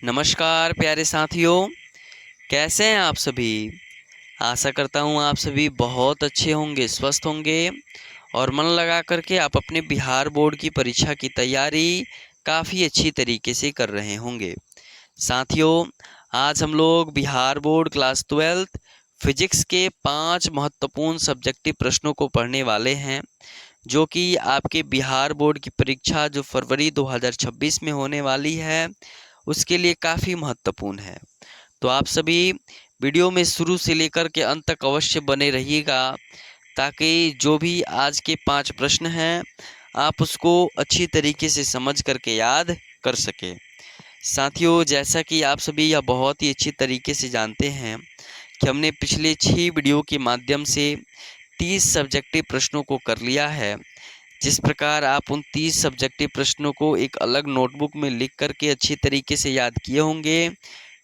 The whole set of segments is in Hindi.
नमस्कार प्यारे साथियों, कैसे हैं आप सभी। आशा करता हूँ आप सभी बहुत अच्छे होंगे, स्वस्थ होंगे और मन लगा करके आप अपने बिहार बोर्ड की परीक्षा की तैयारी काफ़ी अच्छी तरीके से कर रहे होंगे। साथियों, आज हम लोग Bihar board class 12th physics के 5 महत्वपूर्ण सब्जेक्टिव प्रश्नों को पढ़ने वाले हैं, जो कि आपके बिहार बोर्ड की परीक्षा जो फरवरी 2026 में होने वाली है उसके लिए काफ़ी महत्वपूर्ण है। तो आप सभी वीडियो में शुरू से लेकर के अंत तक अवश्य बने रहिएगा, ताकि जो भी आज के 5 प्रश्न हैं आप उसको अच्छी तरीके से समझ करके याद कर सकें। साथियों, जैसा कि आप सभी यह बहुत ही अच्छी तरीके से जानते हैं कि हमने पिछले 6 वीडियो के माध्यम से 30 सब्जेक्टिव प्रश्नों को कर लिया है। जिस प्रकार आप उन 30 सब्जेक्टिव प्रश्नों को एक अलग नोटबुक में लिख करके अच्छी तरीके से याद किए होंगे,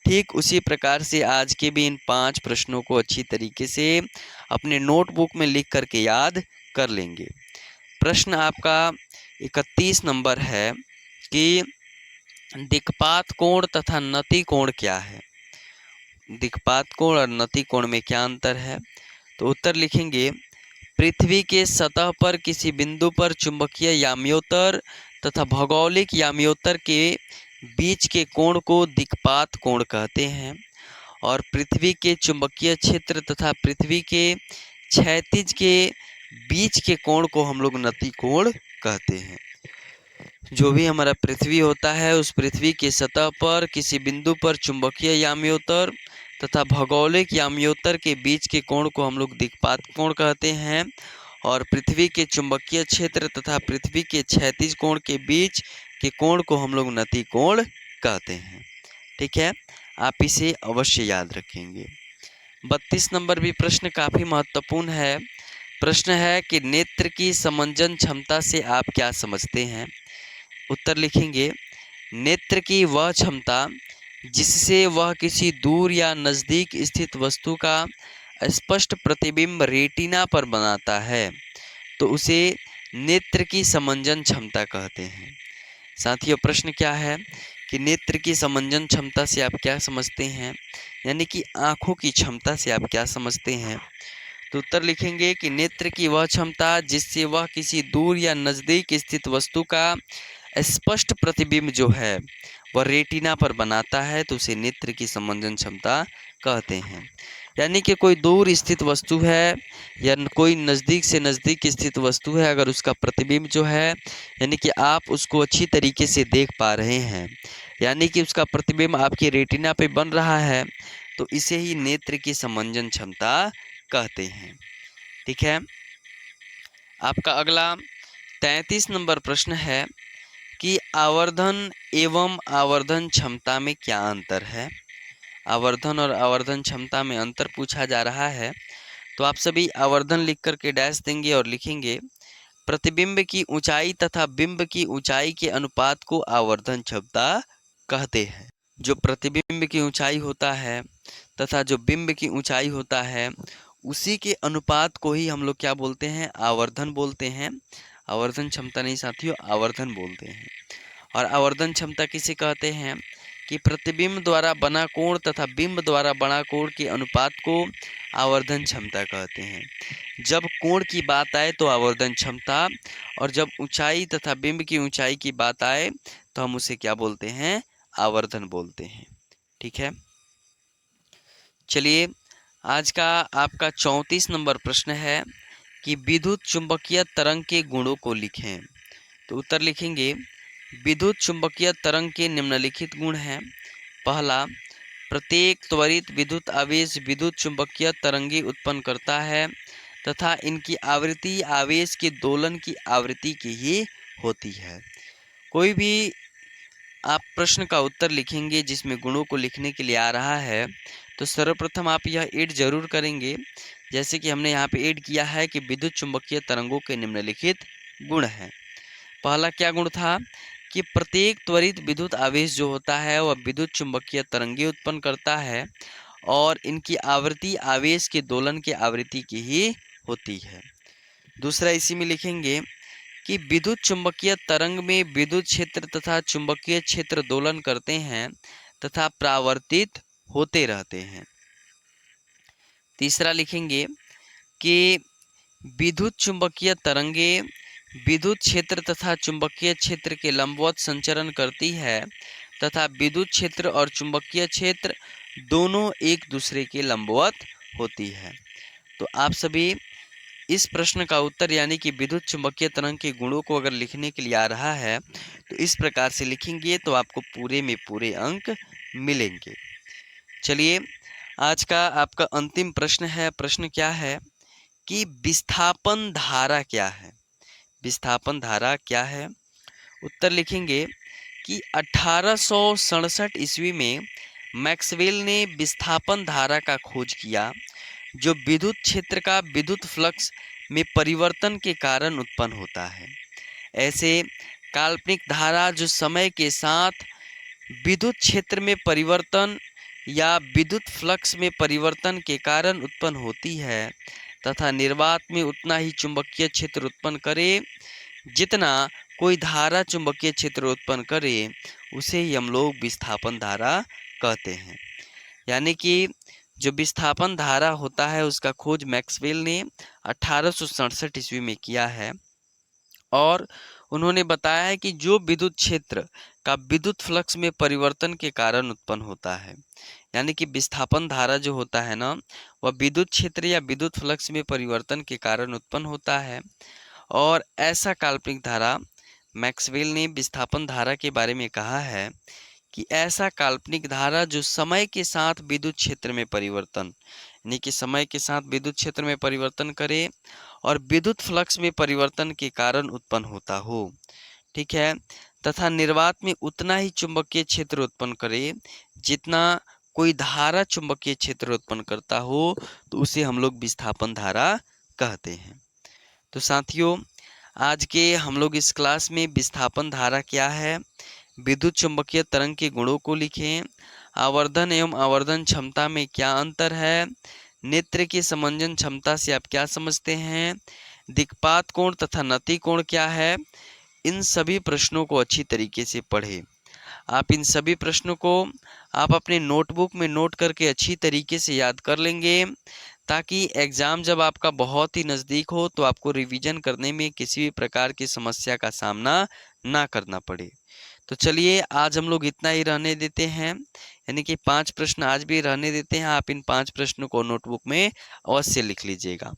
ठीक उसी प्रकार से आज के भी इन 5 प्रश्नों को अच्छी तरीके से अपने नोटबुक में लिख करके याद कर लेंगे। प्रश्न आपका 31 नंबर है कि दिक्पात कोण तथा नति कोण क्या है। दिक्पात कोण और नति कोण में क्या अंतर है। तो उत्तर लिखेंगे, पृथ्वी के सतह पर किसी बिंदु पर चुंबकीय याम्योत्तर तथा भौगोलिक याम्योत्तर के बीच के कोण को दिक्पात कोण कहते हैं और पृथ्वी के चुंबकीय क्षेत्र तथा पृथ्वी के क्षैतिज के बीच के कोण को हम लोग नति कोण कहते हैं। जो भी हमारा पृथ्वी होता है उस पृथ्वी के सतह पर किसी बिंदु पर चुंबकीय याम्योत्तर तथा भौगोलिक याम्योत्तर के बीच के कोण को हम लोग दिक्पात कोण कहते हैं और पृथ्वी के चुंबकीय क्षेत्र तथा पृथ्वी के क्षैतिज कोण के बीच के कोण को हम लोग नति कोण कहते हैं। ठीक है, आप इसे अवश्य याद रखेंगे। 32 नंबर भी प्रश्न काफ़ी महत्वपूर्ण है। प्रश्न है कि नेत्र की समंजन क्षमता से आप क्या समझते हैं। उत्तर लिखेंगे, नेत्र की वह क्षमता जिससे वह किसी दूर या नज़दीक स्थित वस्तु का स्पष्ट प्रतिबिंब रेटिना पर बनाता है, तो उसे नेत्र की समंजन क्षमता कहते हैं। साथियों, प्रश्न क्या है कि नेत्र की समंजन क्षमता से आप क्या समझते हैं, यानी कि आँखों की क्षमता से आप क्या समझते हैं। तो उत्तर लिखेंगे कि नेत्र की वह क्षमता जिससे वह किसी दूर या नज़दीक स्थित वस्तु का स्पष्ट प्रतिबिंब जो है वह रेटिना पर बनाता है, तो उसे नेत्र की समंजन क्षमता कहते हैं। यानी कि कोई दूर स्थित वस्तु है या कोई नज़दीक से नज़दीक स्थित वस्तु है, अगर उसका प्रतिबिंब जो है यानी कि आप उसको अच्छी तरीके से देख पा रहे हैं, यानी कि उसका प्रतिबिंब आपकी रेटिना पे बन रहा है, तो इसे ही नेत्र की समंजन क्षमता कहते हैं। ठीक है, आपका अगला 33 नंबर प्रश्न है कि आवर्धन एवं आवर्धन क्षमता में क्या अंतर है। आवर्धन और आवर्धन क्षमता में अंतर पूछा जा रहा है। तो आप सभी आवर्धन लिख करके डैश देंगे और लिखेंगे, प्रतिबिंब की ऊंचाई तथा बिंब की ऊंचाई के अनुपात को आवर्धन क्षमता कहते हैं। जो प्रतिबिंब की ऊंचाई होता है तथा जो बिंब की ऊंचाई होता है उसी के अनुपात को ही हम लोग क्या बोलते हैं, आवर्धन बोलते हैं। आवर्धन क्षमता नहीं साथियों, आवर्धन बोलते हैं। और आवर्धन क्षमता किसे कहते हैं कि प्रतिबिंब द्वारा बना कोण तथा बिंब द्वारा बना कोण के अनुपात को आवर्धन क्षमता कहते हैं। जब कोण की बात आए तो आवर्धन क्षमता, और जब ऊंचाई तथा बिंब की ऊंचाई की बात आए तो हम उसे क्या बोलते हैं, आवर्धन बोलते हैं। ठीक है, चलिए आज का आपका 34 नंबर प्रश्न है कि विद्युत चुंबकीय तरंग के गुणों को लिखें। तो उत्तर लिखेंगे, विद्युत चुंबकीय तरंग के निम्नलिखित गुण हैं। पहला, प्रत्येक त्वरित विद्युत आवेश विद्युत चुंबकीय तरंगे उत्पन्न करता है तथा इनकी आवृत्ति आवेश के दोलन की आवृत्ति की ही होती है। कोई भी आप प्रश्न का उत्तर लिखेंगे जिसमें गुणों को लिखने के लिए आ रहा है, तो सर्वप्रथम आप यह ऐड जरूर करेंगे, जैसे कि हमने यहाँ पे ऐड किया है कि विद्युत चुंबकीय तरंगों के निम्नलिखित गुण हैं। पहला क्या गुण था कि प्रत्येक त्वरित विद्युत आवेश जो होता है वह विद्युत चुंबकीय तरंगे उत्पन्न करता है और इनकी आवृत्ति आवेश के दोलन की आवृत्ति की ही होती है। दूसरा इसी में लिखेंगे कि विद्युत चुंबकीय तरंग में विद्युत क्षेत्र तथा चुंबकीय क्षेत्र दोलन करते हैं तथा परावर्तित होते रहते हैं। तीसरा लिखेंगे कि विद्युत चुंबकीय तरंगे विद्युत क्षेत्र तथा चुंबकीय क्षेत्र के लंबवत संचरण करती है तथा विद्युत क्षेत्र और चुंबकीय क्षेत्र दोनों एक दूसरे के लंबवत होती है। तो आप सभी इस प्रश्न का उत्तर यानी कि विद्युत चुंबकीय तरंग के गुणों को अगर लिखने के लिए आ रहा है तो इस प्रकार से लिखेंगे तो आपको पूरे में पूरे अंक मिलेंगे। चलिए, आज का आपका अंतिम प्रश्न है। प्रश्न क्या है कि विस्थापन धारा क्या है? विस्थापन धारा क्या है? उत्तर लिखेंगे कि 1867 ईस्वी में मैक्सवेल ने विस्थापन धारा का खोज किया जो विद्युत क्षेत्र का विद्युत फ्लक्स में परिवर्तन के कारण उत्पन्न होता है। ऐसे काल्पनिक धारा जो समय के साथ विद्युत क्षेत्र में परिवर्तन या विद्युत फ्लक्स में परिवर्तन के कारण उत्पन्न होती है तथा निर्वात में उतना ही चुंबकीय क्षेत्र उत्पन्न करे जितना कोई धारा चुंबकीय क्षेत्र उत्पन्न करे, उसे ही हम लोग विस्थापन धारा कहते हैं। यानी कि जो विस्थापन धारा होता है उसका खोज मैक्सवेल ने 1867 ईस्वी में किया है और उन्होंने बताया है कि जो विद्युत क्षेत्र का विद्युत फ्लक्स में परिवर्तन के कारण उत्पन्न होता है, यानी कि विस्थापन धारा जो होता है ना, वह विद्युत क्षेत्र या विद्युत फ्लक्स में परिवर्तन के कारण उत्पन्न होता है। और ऐसा काल्पनिक धारा मैक्सवेल ने विस्थापन धारा के बारे में कहा है कि ऐसा काल्पनिक धारा जो समय के साथ विद्युत क्षेत्र में परिवर्तन यानी कि समय के साथ विद्युत क्षेत्र में परिवर्तन करे और विद्युत फ्लक्स में परिवर्तन के कारण उत्पन्न होता हो, ठीक है, तथा निर्वात में उतना ही चुंबकीय क्षेत्र उत्पन्न करे जितना कोई धारा चुंबकीय क्षेत्र उत्पन्न करता हो, तो उसे हम लोग विस्थापन धारा कहते हैं। तो साथियों, आज के हम लोग इस क्लास में विस्थापन धारा क्या है, विद्युत चुंबकीय तरंग के गुणों को लिखें, आवर्धन एवं आवर्धन क्षमता में क्या अंतर है, नेत्र की समंजन क्षमता से आप क्या समझते हैं, दिक्पात कोण तथा नति कोण क्या है, इन सभी प्रश्नों को अच्छी तरीके से पढ़ें। आप इन सभी प्रश्नों को आप अपने नोटबुक में नोट करके अच्छी तरीके से याद कर लेंगे ताकि एग्ज़ाम जब आपका बहुत ही नज़दीक हो तो आपको रिवीजन करने में किसी भी प्रकार की समस्या का सामना ना करना पड़े। तो चलिए, आज हम लोग इतना ही रहने देते हैं, यानी कि 5 प्रश्न आज भी रहने देते हैं। आप इन 5 प्रश्नों को नोटबुक में अवश्य लिख लीजिएगा।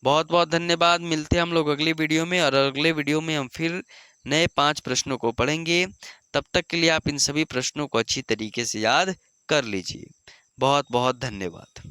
बहुत बहुत धन्यवाद। मिलते हैं हम लोग अगली वीडियो में और अगले वीडियो में हम फिर नए 5 प्रश्नों को पढ़ेंगे। तब तक के लिए आप इन सभी प्रश्नों को अच्छी तरीके से याद कर लीजिए। बहुत बहुत धन्यवाद।